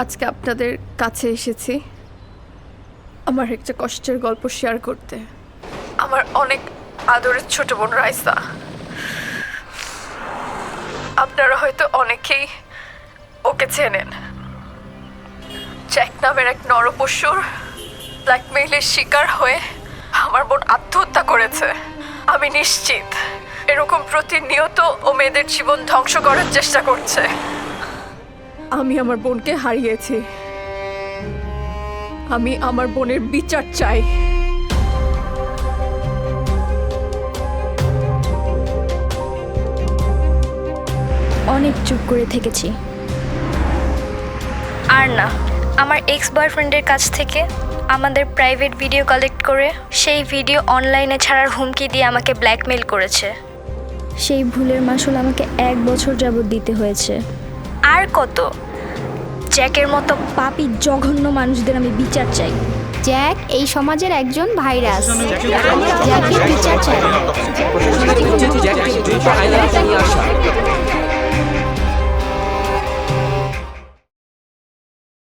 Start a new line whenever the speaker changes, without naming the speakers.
আজকে আপনাদের কাছে এসেছি আমার একটা কষ্টের গল্প শেয়ার করতে। আমার অনেক আদরের ছোট বোন রাইসা। আপনারা হয়তো অনেকেই ওকে চেনেন। জ্যাক নামের এক নরপশুর ব্ল্যাকমেইলের শিকার হয়ে আমার বোন আত্মহত্যা করেছে। আমি নিশ্চিত এরকম প্রতিনিয়ত ও মেয়েদের জীবন ধ্বংস করার চেষ্টা করছে। আমি আমার বোনকে হারিয়েছি। আমি আমার বোনের বিচার চাই।
অনেক চুপ করে থেকেছি। আর না, আমার এক্স বয়ফ্রেন্ডের কাছ থেকে আমাদের প্রাইভেট ভিডিও কালেক্ট করে সেই ভিডিও অনলাইনে ছাড়ার হুমকি দিয়ে আমাকে ব্ল্যাকমেইল করেছে। সেই ভুলের মাসুল আমাকে 1 বছর যাবৎ দিতে হয়েছে। আর কত? জ্যাকের মতো পাপী জঘন্য মানুষদের আমি বিচার চাই।
জ্যাক এই সমাজের একজন ভাইরাস। জ্যাকের বিচার চাই।